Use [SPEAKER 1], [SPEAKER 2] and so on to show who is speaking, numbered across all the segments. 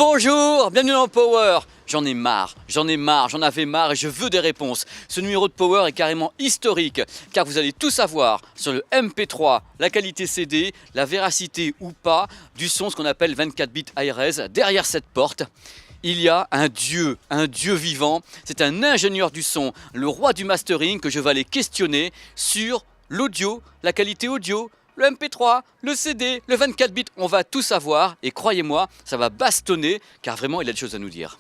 [SPEAKER 1] Bonjour, bienvenue dans Power. J'en ai marre, j'en avais marre et je veux des réponses. Ce numéro de Power est carrément historique car vous allez tout savoir sur le MP3, la qualité CD, la véracité ou pas du son, ce qu'on appelle 24 bits high-res. Derrière cette porte, il y a un dieu vivant. C'est un ingénieur du son, le roi du mastering que je vais aller questionner sur l'audio, la qualité audio, le MP3, le CD, le 24 bits, on va tout savoir et croyez-moi, ça va bastonner car vraiment il a des choses à nous dire.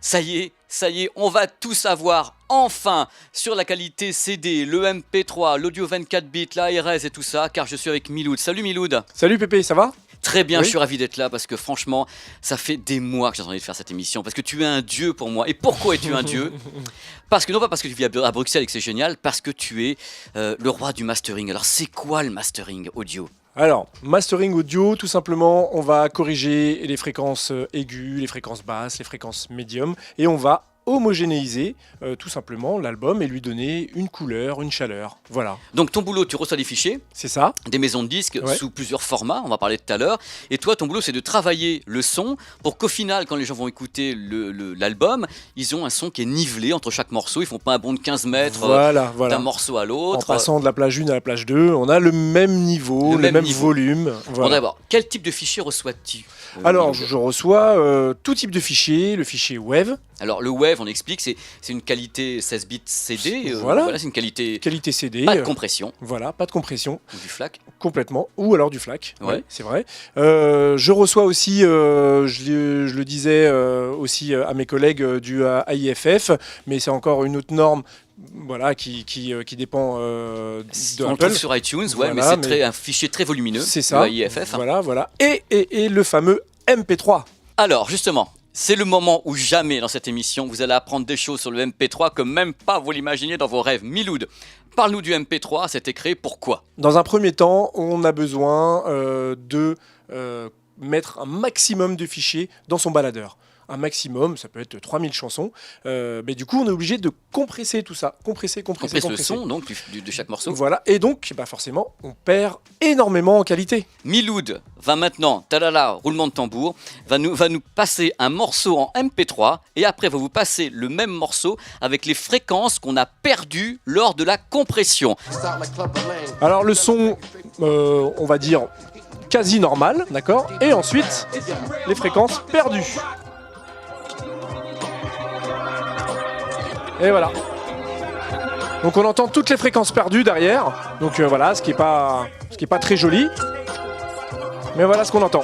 [SPEAKER 1] Ça y est, on va tout savoir enfin sur la qualité CD, le MP3, l'audio 24 bits, la RS et tout ça car je suis avec Miloud. Salut Miloud.
[SPEAKER 2] Salut Pépé, ça va ?
[SPEAKER 1] Très bien,
[SPEAKER 2] Oui.
[SPEAKER 1] je suis ravi d'être là parce que franchement, ça fait des mois que j'attendais de faire cette émission parce que tu es un dieu pour moi. Et pourquoi es-tu un dieu ? Parce que non pas parce que tu vis à Bruxelles et que c'est génial, parce que tu es le roi du mastering. Alors c'est quoi le mastering audio ?
[SPEAKER 2] Alors, mastering audio, tout simplement, on va corriger les fréquences aiguës, les fréquences basses, les fréquences médium, et on va homogénéiser tout simplement l'album et lui donner une couleur, une chaleur. Voilà,
[SPEAKER 1] Donc ton boulot, tu reçois des fichiers,
[SPEAKER 2] c'est ça.
[SPEAKER 1] des maisons de disques
[SPEAKER 2] Ouais.
[SPEAKER 1] sous plusieurs formats, on va parler tout à l'heure. Et toi, ton boulot, c'est de travailler le son pour qu'au final, quand les gens vont écouter l'album, ils ont un son qui est nivelé entre chaque morceau. Ils font pas un bond de 15 mètres
[SPEAKER 2] Voilà.
[SPEAKER 1] d'un morceau à
[SPEAKER 2] En
[SPEAKER 1] l'autre.
[SPEAKER 2] passant de la plage 1 à la plage 2, on a le même niveau,
[SPEAKER 1] Le
[SPEAKER 2] le
[SPEAKER 1] même
[SPEAKER 2] même
[SPEAKER 1] niveau.
[SPEAKER 2] volume.
[SPEAKER 1] Bon,
[SPEAKER 2] Voilà.
[SPEAKER 1] d'abord, quel type de fichier reçois-tu ?
[SPEAKER 2] Alors,
[SPEAKER 1] Miloud
[SPEAKER 2] je reçois tout type de fichiers, le fichier WAV,
[SPEAKER 1] Alors le WAV, on explique, c'est une qualité 16 bits CD.
[SPEAKER 2] Voilà.
[SPEAKER 1] C'est une qualité
[SPEAKER 2] qualité CD,
[SPEAKER 1] pas de compression
[SPEAKER 2] voilà, pas de compression,
[SPEAKER 1] ou du FLAC.
[SPEAKER 2] complètement, ou alors du FLAC,
[SPEAKER 1] Ouais.
[SPEAKER 2] ouais, c'est vrai. Je reçois aussi, je le disais aussi à mes collègues du AIFF, mais c'est encore une autre norme, voilà, qui dépend de
[SPEAKER 1] On le
[SPEAKER 2] Apple.
[SPEAKER 1] trouve sur iTunes, ouais,
[SPEAKER 2] Voilà,
[SPEAKER 1] mais c'est
[SPEAKER 2] mais-
[SPEAKER 1] un fichier très volumineux.
[SPEAKER 2] C'est ça.
[SPEAKER 1] Le AIFF.
[SPEAKER 2] Voilà. Et le fameux MP3.
[SPEAKER 1] Alors justement, c'est le moment où jamais dans cette émission vous allez apprendre des choses sur le MP3 que même pas vous l'imaginez dans vos rêves. Miloud, parle-nous du MP3, c'était créé pourquoi ?
[SPEAKER 2] Dans un premier temps, on a besoin de mettre un maximum de fichiers dans son baladeur. Un maximum, ça peut être 3000 chansons, mais du coup on est obligé de compresser tout ça, compresser.
[SPEAKER 1] Compresse le son donc de chaque morceau.
[SPEAKER 2] Voilà, et donc forcément on perd énormément en qualité.
[SPEAKER 1] Miloud va maintenant, talala, roulement de tambour, va nous passer un morceau en MP3 et après va vous passer le même morceau avec les fréquences qu'on a perdues lors de la compression.
[SPEAKER 2] Alors le son, on va dire quasi normal, d'accord, et ensuite les fréquences perdues. Et voilà. Donc on entend toutes les fréquences perdues derrière. Donc voilà, ce qui est pas très joli. Mais voilà ce qu'on entend.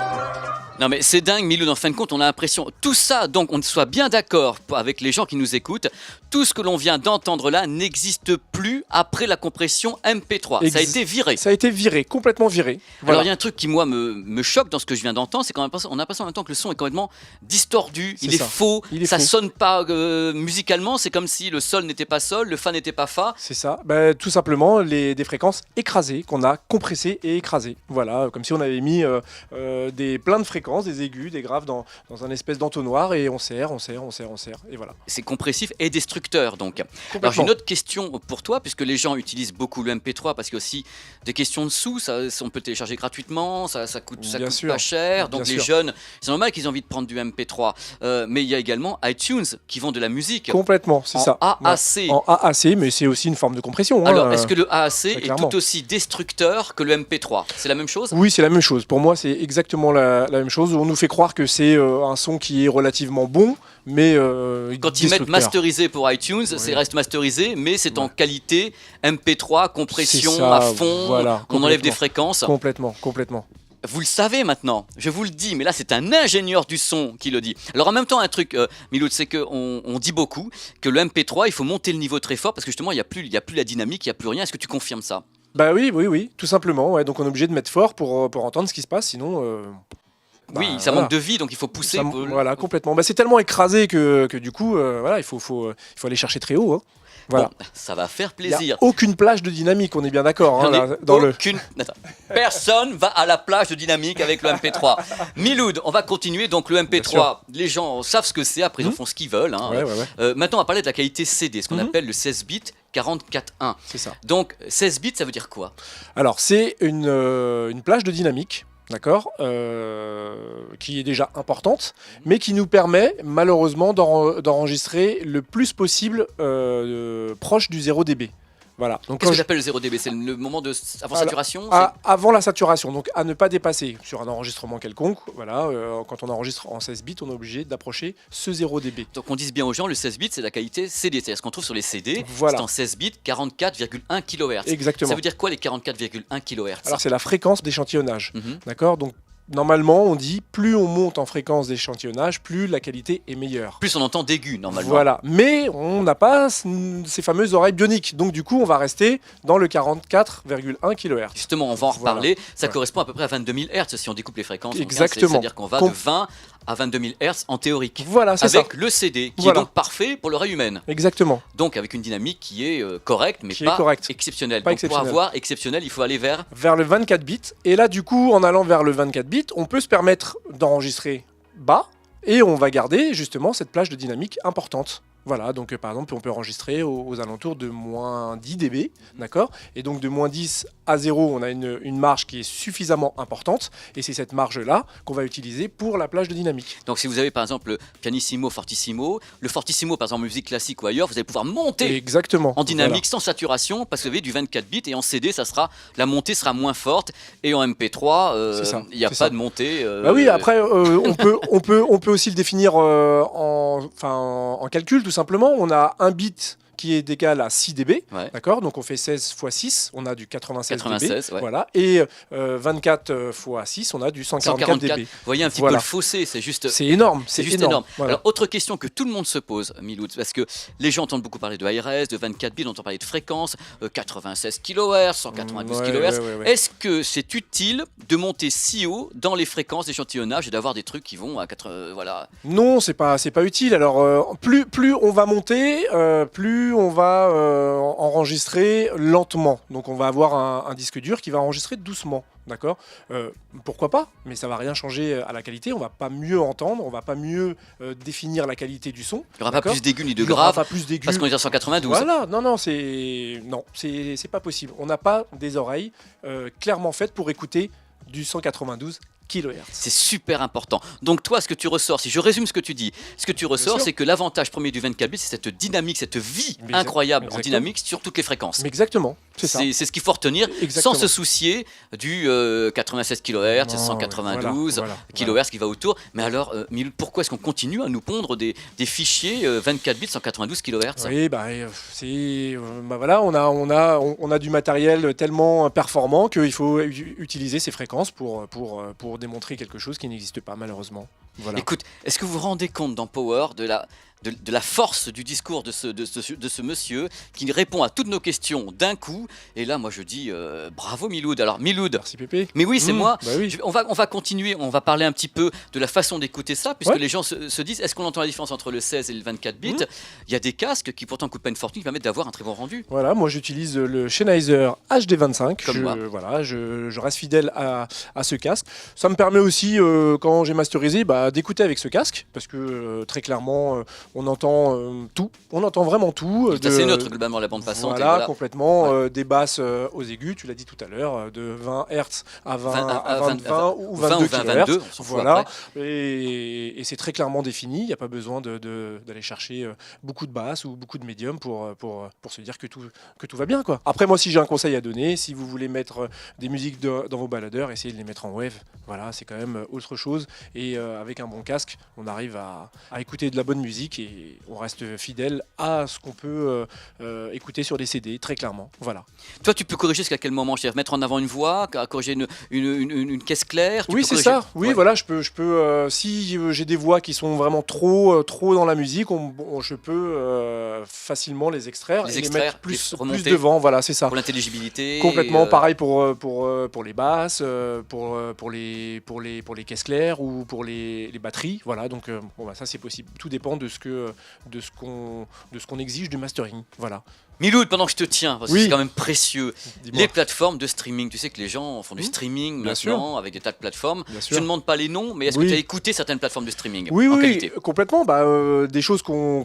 [SPEAKER 1] Non mais c'est dingue Miloud, en fin de compte on a l'impression, tout ça donc on soit bien d'accord avec les gens qui nous écoutent, tout ce que l'on vient d'entendre là n'existe plus après la compression MP3, ça a été viré.
[SPEAKER 2] Ça a été viré, complètement viré. Voilà.
[SPEAKER 1] Alors il y a un truc qui moi me choque dans ce que je viens d'entendre, c'est qu'on a l'impression en même temps que le son est complètement distordu,
[SPEAKER 2] C'est
[SPEAKER 1] il est
[SPEAKER 2] ça.
[SPEAKER 1] faux,
[SPEAKER 2] Il est
[SPEAKER 1] ça
[SPEAKER 2] faux.
[SPEAKER 1] sonne pas musicalement, c'est comme si le sol n'était pas sol, le fa n'était pas fa.
[SPEAKER 2] C'est ça, tout simplement des fréquences écrasées qu'on a compressées et écrasées. Voilà, comme si on avait mis plein de fréquences, des aigus, des graves dans un espèce d'entonnoir et on serre, et voilà.
[SPEAKER 1] C'est compressif et destructeur donc. Alors j'ai
[SPEAKER 2] Complètement.
[SPEAKER 1] une autre question pour toi, puisque les gens utilisent beaucoup le MP3 parce qu'il y a aussi des questions dessous, on peut le télécharger gratuitement, ça coûte
[SPEAKER 2] Bien sûr.
[SPEAKER 1] pas cher, donc
[SPEAKER 2] Bien
[SPEAKER 1] les
[SPEAKER 2] sûr.
[SPEAKER 1] jeunes, c'est normal qu'ils aient envie de prendre du MP3, mais il y a également iTunes qui vend de la musique
[SPEAKER 2] Complètement, c'est
[SPEAKER 1] en
[SPEAKER 2] ça.
[SPEAKER 1] AAC.
[SPEAKER 2] Ouais. En AAC, mais c'est aussi une forme de compression.
[SPEAKER 1] Alors
[SPEAKER 2] hein.
[SPEAKER 1] est-ce que le AAC est
[SPEAKER 2] clairement.
[SPEAKER 1] tout aussi destructeur que le MP3 ? C'est la même chose ?
[SPEAKER 2] Oui, c'est la même chose. Pour moi, c'est exactement la même chose. On nous fait croire que c'est un son qui est relativement bon, mais
[SPEAKER 1] Quand ils mettent
[SPEAKER 2] destructeur.
[SPEAKER 1] masterisé pour iTunes,
[SPEAKER 2] Oui.
[SPEAKER 1] c'est reste masterisé, mais c'est en qualité MP3, compression
[SPEAKER 2] C'est ça,
[SPEAKER 1] à fond,
[SPEAKER 2] voilà,
[SPEAKER 1] on enlève des
[SPEAKER 2] complètement.
[SPEAKER 1] fréquences.
[SPEAKER 2] Complètement.
[SPEAKER 1] Vous le savez maintenant, je vous le dis, mais là c'est un ingénieur du son qui le dit. Alors en même temps un truc, Miloud, c'est qu'on dit beaucoup que le MP3 il faut monter le niveau très fort parce que justement il n'y a plus la dynamique, il n'y a plus rien. Est-ce que tu confirmes ça ?
[SPEAKER 2] Oui, tout simplement. Ouais. Donc on est obligé de mettre fort pour entendre ce qui se passe, sinon...
[SPEAKER 1] Oui, ça
[SPEAKER 2] voilà.
[SPEAKER 1] manque de vie donc il faut pousser.
[SPEAKER 2] Voilà, complètement. C'est tellement écrasé que du coup, il faut aller chercher très haut. Hein. Voilà.
[SPEAKER 1] Bon, ça va faire
[SPEAKER 2] Il n'y a
[SPEAKER 1] plaisir.
[SPEAKER 2] aucune plage de dynamique, on est bien d'accord. Hein,
[SPEAKER 1] J'en ai
[SPEAKER 2] là, dans le...
[SPEAKER 1] aucune. Attends. Personne va à la plage de dynamique avec le MP3. Miloud, on va continuer. Donc le
[SPEAKER 2] Bien
[SPEAKER 1] MP3,
[SPEAKER 2] sûr.
[SPEAKER 1] les gens savent ce que c'est, après ils en font ce qu'ils veulent. Hein.
[SPEAKER 2] Ouais.
[SPEAKER 1] Maintenant, on va parler de la qualité CD, ce qu'on appelle le 16 bits 44.1.
[SPEAKER 2] C'est ça.
[SPEAKER 1] Donc 16 bits, ça veut dire quoi ?
[SPEAKER 2] Alors, c'est une plage de dynamique d'accord, qui est déjà importante, mais qui nous permet malheureusement d'enregistrer le plus possible proche du 0 dB. Voilà. Donc
[SPEAKER 1] Qu'est-ce que j'appelle le 0 dB? C'est le moment avant saturation?
[SPEAKER 2] avant la saturation, donc à ne pas dépasser sur un enregistrement quelconque. Voilà, quand on enregistre en 16 bits, on est obligé d'approcher ce 0 dB.
[SPEAKER 1] Donc on dise bien aux gens, le 16 bits c'est la qualité CD, c'est-à-dire ce qu'on trouve sur les CD,
[SPEAKER 2] Voilà.
[SPEAKER 1] c'est en 16 bits 44,1 kHz.
[SPEAKER 2] Exactement.
[SPEAKER 1] Ça veut dire quoi les 44,1 kHz?
[SPEAKER 2] Alors c'est la fréquence d'échantillonnage,
[SPEAKER 1] Mhm.
[SPEAKER 2] d'accord. Donc normalement, on dit plus on monte en fréquence d'échantillonnage, plus la qualité est meilleure.
[SPEAKER 1] Plus on entend d'aigu normalement.
[SPEAKER 2] Voilà, mais on n'a pas ces fameuses oreilles bioniques, donc du coup on va rester dans le 44,1 kHz.
[SPEAKER 1] Justement, on va en reparler. Ça
[SPEAKER 2] Voilà.
[SPEAKER 1] correspond à peu près à 22 000 Hz si on découpe les fréquences.
[SPEAKER 2] Exactement.
[SPEAKER 1] C'est-à-dire qu'on va de 20 à 22 000 Hz en théorique.
[SPEAKER 2] Voilà, c'est ça.
[SPEAKER 1] Avec le CD, qui
[SPEAKER 2] Voilà.
[SPEAKER 1] est donc parfait pour l'oreille humaine.
[SPEAKER 2] Exactement.
[SPEAKER 1] Donc avec une dynamique qui est correcte, mais
[SPEAKER 2] Qui est
[SPEAKER 1] pas
[SPEAKER 2] correcte.
[SPEAKER 1] exceptionnelle.
[SPEAKER 2] Pas
[SPEAKER 1] Donc
[SPEAKER 2] exceptionnelle.
[SPEAKER 1] pour avoir exceptionnel, il faut aller vers...
[SPEAKER 2] Vers le 24 bits, et là du coup en allant vers le 24 bits, on peut se permettre d'enregistrer bas, et on va garder justement cette plage de dynamique importante. Voilà, donc par exemple on peut enregistrer aux alentours de moins 10 dB, d'accord. Et donc de moins 10 à 0, on a une marge qui est suffisamment importante, et c'est cette marge-là qu'on va utiliser pour la plage de dynamique.
[SPEAKER 1] Donc si vous avez par exemple le pianissimo, fortissimo, le fortissimo par exemple en musique classique ou ailleurs, vous allez pouvoir monter
[SPEAKER 2] Exactement.
[SPEAKER 1] en dynamique sans saturation, parce que vous avez du 24 bits, et en CD, la montée sera moins forte, et en MP3,
[SPEAKER 2] C'est ça,
[SPEAKER 1] il n'y a
[SPEAKER 2] c'est
[SPEAKER 1] pas
[SPEAKER 2] ça.
[SPEAKER 1] de montée.
[SPEAKER 2] Bah oui, après, on peut aussi le définir en calcul, tout simplement. On a un bit qui est égal à 6 dB,
[SPEAKER 1] Ouais.
[SPEAKER 2] d'accord. Donc on fait 16 x 6, on a du 96 dB,
[SPEAKER 1] 96, ouais.
[SPEAKER 2] voilà. Et 24 x 6, on a du 144
[SPEAKER 1] 144.
[SPEAKER 2] dB.
[SPEAKER 1] Vous voyez un petit
[SPEAKER 2] Voilà.
[SPEAKER 1] peu le fossé, c'est juste...
[SPEAKER 2] C'est énorme,
[SPEAKER 1] C'est juste énorme.
[SPEAKER 2] Voilà.
[SPEAKER 1] Alors, autre question que tout le monde se pose, Miloud, parce que les gens entendent beaucoup parler de ARS, de 24 bits, on entend parler de fréquences, 96 kHz, 192
[SPEAKER 2] Ouais,
[SPEAKER 1] kHz.
[SPEAKER 2] ouais.
[SPEAKER 1] Est-ce que c'est utile de monter si haut dans les fréquences d'échantillonnage et d'avoir des trucs qui vont à 80, voilà.
[SPEAKER 2] Non, c'est pas utile. Alors plus on va monter, plus on va enregistrer lentement. Donc on va avoir un disque dur qui va enregistrer doucement. D'accord. Pourquoi pas? Mais ça va rien changer à la qualité. On va pas mieux entendre, on va pas mieux définir la qualité du son.
[SPEAKER 1] Il n'y aura pas
[SPEAKER 2] D'accord.
[SPEAKER 1] plus d'aigus ni de
[SPEAKER 2] Il y aura
[SPEAKER 1] graves,
[SPEAKER 2] pas plus d'aigus.
[SPEAKER 1] parce qu'on est à 192.
[SPEAKER 2] Voilà, non, c'est pas possible. On n'a pas des oreilles clairement faites pour écouter du 192 kHz.
[SPEAKER 1] C'est super important. Donc toi, ce que tu ressors, si je résume ce que tu dis, ce que tu ressors,
[SPEAKER 2] sûr.
[SPEAKER 1] c'est que l'avantage premier du 24 bits, c'est cette dynamique, cette vie
[SPEAKER 2] Mais
[SPEAKER 1] incroyable en
[SPEAKER 2] exactement.
[SPEAKER 1] dynamique sur toutes les fréquences.
[SPEAKER 2] Mais exactement, c'est ça.
[SPEAKER 1] C'est ce qu'il faut retenir
[SPEAKER 2] Exactement.
[SPEAKER 1] sans se soucier du 96 kHz,
[SPEAKER 2] Non,
[SPEAKER 1] 192
[SPEAKER 2] voilà.
[SPEAKER 1] kHz qui va autour. Mais alors, Miloud, pourquoi est-ce qu'on continue à nous pondre des fichiers 24 bits 192 kHz?
[SPEAKER 2] Oui, voilà, on a du matériel tellement performant qu'il faut utiliser ces fréquences pour démontrer quelque chose qui n'existe pas malheureusement. Voilà.
[SPEAKER 1] Écoute, est-ce que vous vous rendez compte dans Power de la force du discours de ce monsieur qui répond à toutes nos questions d'un coup? Et là, moi, je dis bravo Miloud. Alors, Miloud,
[SPEAKER 2] Merci Pépé.
[SPEAKER 1] mais oui, c'est moi.
[SPEAKER 2] Bah oui.
[SPEAKER 1] On va continuer, on va parler un petit peu de la façon d'écouter ça, puisque
[SPEAKER 2] Ouais.
[SPEAKER 1] les gens se disent, est-ce qu'on entend la différence entre le 16 et le 24 bits? Il y a des casques qui pourtant coûtent pas une fortune, qui permettent d'avoir un très bon rendu.
[SPEAKER 2] Voilà, moi j'utilise le Sennheiser HD25.
[SPEAKER 1] Comme moi.
[SPEAKER 2] Voilà, je reste fidèle à ce casque. Ça me permet aussi, quand j'ai masterisé, d'écouter avec ce casque, parce que très clairement, on entend tout. On entend vraiment tout.
[SPEAKER 1] C'est assez neutre globalement la bande passante.
[SPEAKER 2] Voilà,
[SPEAKER 1] et voilà.
[SPEAKER 2] complètement. Des basses aux aigus, tu l'as dit tout à l'heure, de 20 Hz à 20 ou 22 kHz.
[SPEAKER 1] 22, on s'en fout
[SPEAKER 2] Voilà,
[SPEAKER 1] après.
[SPEAKER 2] et c'est très clairement défini. Il n'y a pas besoin d'aller chercher beaucoup de basses ou beaucoup de médiums pour se dire que tout va bien, quoi. Après, moi, si j'ai un conseil à donner, si vous voulez mettre des musiques dans vos baladeurs, essayez de les mettre en wave. Voilà, c'est quand même autre chose. Et avec un bon casque, on arrive à écouter de la bonne musique et on reste fidèle à ce qu'on peut écouter sur des CD, très clairement. Voilà.
[SPEAKER 1] Toi, tu peux corriger jusqu'à quel moment? C'est-à-dire mettre en avant une voix, corriger une caisse claire?
[SPEAKER 2] Oui, c'est ça. Oui,
[SPEAKER 1] Ouais.
[SPEAKER 2] voilà, je peux si j'ai des voix qui sont vraiment trop dans la musique, je peux facilement les extraire et les mettre plus
[SPEAKER 1] remonter
[SPEAKER 2] devant. Voilà, c'est ça.
[SPEAKER 1] Pour l'intelligibilité.
[SPEAKER 2] Complètement pareil pour les basses, pour les caisses claires ou pour les batteries. Voilà, donc ça c'est possible. Tout dépend de ce qu'on exige du mastering. Voilà.
[SPEAKER 1] Miloud, pendant que je te tiens, parce que
[SPEAKER 2] Oui.
[SPEAKER 1] c'est quand même précieux,
[SPEAKER 2] Dis-moi.
[SPEAKER 1] les plateformes de streaming, tu sais que les gens font du streaming
[SPEAKER 2] Bien
[SPEAKER 1] maintenant avec des tas de plateformes.
[SPEAKER 2] Bien
[SPEAKER 1] Je
[SPEAKER 2] sûr.
[SPEAKER 1] ne demande pas les noms, mais est-ce
[SPEAKER 2] Oui.
[SPEAKER 1] que tu as écouté certaines plateformes de streaming
[SPEAKER 2] Oui,
[SPEAKER 1] en
[SPEAKER 2] oui,
[SPEAKER 1] qualité
[SPEAKER 2] complètement. Des choses qu'on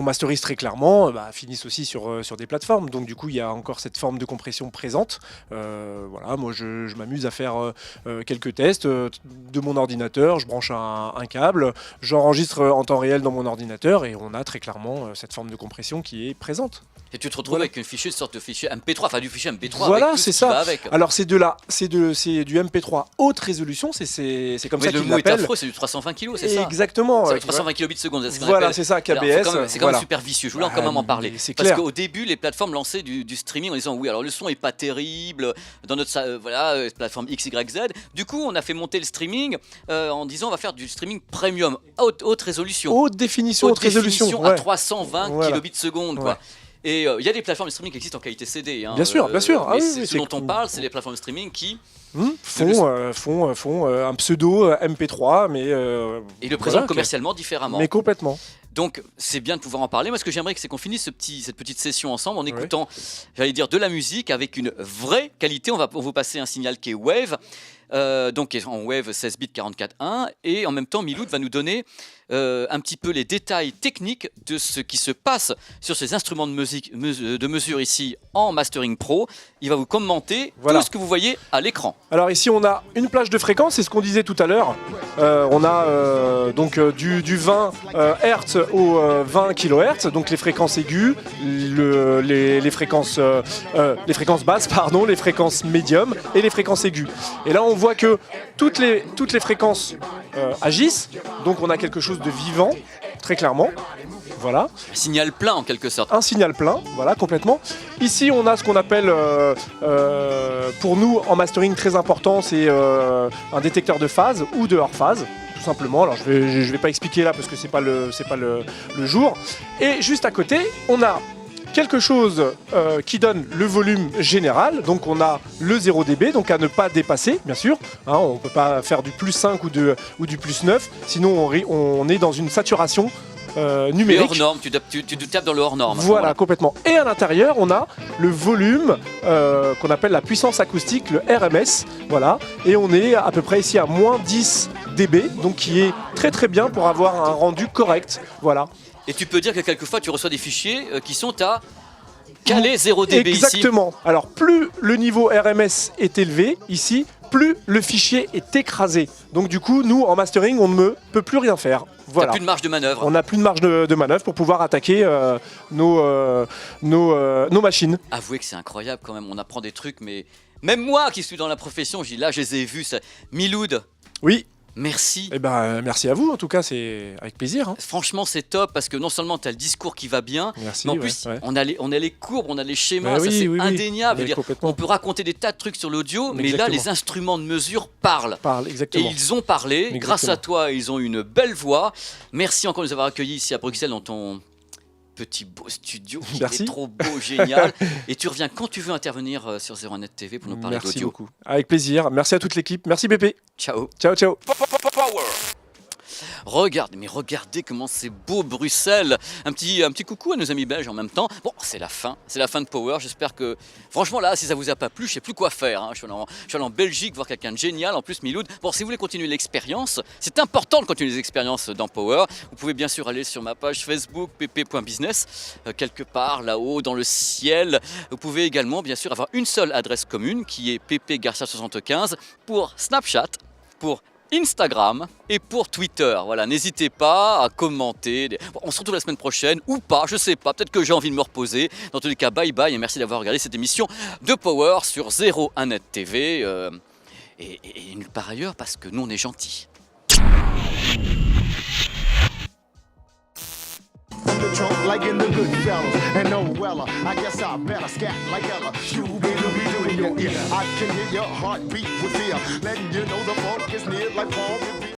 [SPEAKER 2] masterise très clairement, finissent aussi sur des plateformes. Donc du coup, il y a encore cette forme de compression présente. Voilà, moi, je m'amuse à faire quelques tests de mon ordinateur. Je branche un câble, j'enregistre en temps réel dans mon ordinateur et on a très clairement cette forme de compression qui est présente.
[SPEAKER 1] Et tu te retrouves
[SPEAKER 2] Voilà.
[SPEAKER 1] avec une fichier, une sorte de fichier MP3, enfin du fichier MP3
[SPEAKER 2] Voilà,
[SPEAKER 1] avec tout
[SPEAKER 2] c'est
[SPEAKER 1] ce qui
[SPEAKER 2] ça.
[SPEAKER 1] va avec.
[SPEAKER 2] Alors c'est du MP3 haute résolution, c'est comme
[SPEAKER 1] Mais
[SPEAKER 2] ça
[SPEAKER 1] le
[SPEAKER 2] qu'ils
[SPEAKER 1] mot est
[SPEAKER 2] l'appellent.
[SPEAKER 1] affreux, c'est du 320 kg, c'est ça
[SPEAKER 2] Exactement.
[SPEAKER 1] C'est 320 kilobits seconde, c'est ce qu'on
[SPEAKER 2] Voilà,
[SPEAKER 1] appelle.
[SPEAKER 2] c'est ça,
[SPEAKER 1] Alors,
[SPEAKER 2] KBS.
[SPEAKER 1] c'est quand même
[SPEAKER 2] voilà.
[SPEAKER 1] super vicieux. Je voulais
[SPEAKER 2] Ah,
[SPEAKER 1] quand même en parler.
[SPEAKER 2] mais c'est
[SPEAKER 1] Parce
[SPEAKER 2] clair.
[SPEAKER 1] qu'au début, les plateformes lançaient du streaming en disant oui, alors le son est pas terrible dans notre plateforme XYZ. Du coup, on a fait monter le streaming en disant on va faire du streaming premium, haute résolution.
[SPEAKER 2] Haute définition, haute résolution.
[SPEAKER 1] à
[SPEAKER 2] Ouais.
[SPEAKER 1] 320
[SPEAKER 2] Voilà.
[SPEAKER 1] kilobits seconde.
[SPEAKER 2] Ouais.
[SPEAKER 1] Quoi. Et il y a des plateformes de streaming qui existent en qualité CD. Hein,
[SPEAKER 2] Bien sûr, bien sûr. Ah
[SPEAKER 1] mais
[SPEAKER 2] oui,
[SPEAKER 1] c'est
[SPEAKER 2] oui,
[SPEAKER 1] ce
[SPEAKER 2] c'est
[SPEAKER 1] dont on
[SPEAKER 2] cool.
[SPEAKER 1] parle, c'est les plateformes de streaming qui
[SPEAKER 2] font un pseudo MP3, mais
[SPEAKER 1] et le
[SPEAKER 2] voilà,
[SPEAKER 1] présentent commercialement différemment.
[SPEAKER 2] mais complètement.
[SPEAKER 1] Donc c'est bien de pouvoir en parler. Moi ce que j'aimerais c'est qu'on finisse cette petite session ensemble en écoutant, j'allais dire, de la musique avec une vraie qualité. On va vous passer un signal qui est Wave, donc qui est en Wave 16 bits 44.1, et en même temps Miloud va nous donner un petit peu les détails techniques de ce qui se passe sur ces instruments de mesure ici en Mastering Pro. Il va vous commenter
[SPEAKER 2] Voilà.
[SPEAKER 1] tout ce que vous voyez à l'écran.
[SPEAKER 2] Alors ici on a une plage de fréquences, c'est ce qu'on disait tout à l'heure. On a du 20 Hz au 20 kHz, donc les fréquences aiguës, les fréquences basses, pardon, les fréquences médium et les fréquences aiguës. Et là on voit que toutes les fréquences agissent, donc on a quelque chose de vivant, très clairement. Voilà.
[SPEAKER 1] Signal plein en quelque sorte.
[SPEAKER 2] Un signal plein, voilà, complètement. Ici, on a ce qu'on appelle, pour nous, en mastering, très important, c'est un détecteur de phase ou de hors phase, tout simplement. Alors, je vais pas expliquer là parce que c'est pas le jour. Et juste à côté, on a quelque chose qui donne le volume général. Donc, on a le 0 dB, donc à ne pas dépasser, bien sûr. Hein, on ne peut pas faire du plus 5 ou du plus 9, sinon on est dans une saturation
[SPEAKER 1] Et
[SPEAKER 2] numérique.
[SPEAKER 1] hors norme, tu te tapes dans le hors norme.
[SPEAKER 2] Voilà, complètement. Et à l'intérieur, on a le volume qu'on appelle la puissance acoustique, le RMS. Voilà. Et on est à peu près ici à moins 10 dB, donc qui est très très bien pour avoir un rendu correct. Voilà.
[SPEAKER 1] Et tu peux dire que quelquefois tu reçois des fichiers qui sont à caler 0 dB ici.
[SPEAKER 2] Exactement. Alors plus le niveau RMS est élevé ici, plus le fichier est écrasé. Donc du coup, nous en mastering, on ne peut plus rien faire.
[SPEAKER 1] T'as
[SPEAKER 2] Voilà.
[SPEAKER 1] plus de marge de manœuvre.
[SPEAKER 2] On n'a plus de marge de manœuvre pour pouvoir attaquer nos machines.
[SPEAKER 1] Avouez que c'est incroyable quand même, on apprend des trucs, mais même moi qui suis dans la profession, je dis là, je les ai vus. Ça... Miloud,
[SPEAKER 2] Oui.
[SPEAKER 1] merci.
[SPEAKER 2] Eh ben, merci à vous, en tout cas, c'est avec plaisir. Hein.
[SPEAKER 1] Franchement, c'est top parce que non seulement tu as le discours qui va bien,
[SPEAKER 2] Merci.
[SPEAKER 1] mais en plus,
[SPEAKER 2] ouais.
[SPEAKER 1] on a les courbes, on a les schémas,
[SPEAKER 2] Bah
[SPEAKER 1] ça
[SPEAKER 2] oui,
[SPEAKER 1] c'est
[SPEAKER 2] oui, oui.
[SPEAKER 1] indéniable. Je veux
[SPEAKER 2] Mais
[SPEAKER 1] dire,
[SPEAKER 2] complètement.
[SPEAKER 1] on peut raconter des tas de trucs sur l'audio, mais là,
[SPEAKER 2] Exactement.
[SPEAKER 1] les instruments de mesure parlent.
[SPEAKER 2] Parle,
[SPEAKER 1] Et
[SPEAKER 2] exactement.
[SPEAKER 1] ils ont parlé,
[SPEAKER 2] Exactement.
[SPEAKER 1] grâce à toi, ils ont une belle voix. Merci encore de nous avoir accueillis ici à Bruxelles dans ton petit beau studio qui
[SPEAKER 2] Merci.
[SPEAKER 1] est trop beau, génial. Et tu reviens quand tu veux intervenir sur 01net TV pour nous parler
[SPEAKER 2] Merci
[SPEAKER 1] d'audio.
[SPEAKER 2] beaucoup. Avec plaisir. Merci à toute l'équipe. Merci Pépé.
[SPEAKER 1] Ciao.
[SPEAKER 2] Ciao, ciao.
[SPEAKER 1] Regardez comment c'est beau Bruxelles. Un petit coucou à nos amis belges en même temps. Bon, c'est la fin de Power. J'espère que, franchement là, si ça vous a pas plu, je sais plus quoi faire. Hein. Je suis allé en Belgique voir quelqu'un de génial. En plus, Miloud. Bon, si vous voulez continuer l'expérience, c'est important de continuer les expériences dans Power. Vous pouvez bien sûr aller sur ma page Facebook pp.business, quelque part là-haut dans le ciel. Vous pouvez également bien sûr avoir une seule adresse commune qui est ppgarcia75 pour Snapchat, pour Instagram et pour Twitter. Voilà, n'hésitez pas à commenter. Bon, on se retrouve la semaine prochaine ou pas, je sais pas. Peut-être que j'ai envie de me reposer. Dans tous les cas, bye bye et merci d'avoir regardé cette émission de Power sur 01net TV et nulle part ailleurs parce que nous on est gentils.
[SPEAKER 3] In the trunk like in the good fellas. And no weller, I guess I better scat like Ella. Scooby-Dooby-Doo in your ear. I can hear your heartbeat with fear. Letting you know the funk is near like Paul Revere.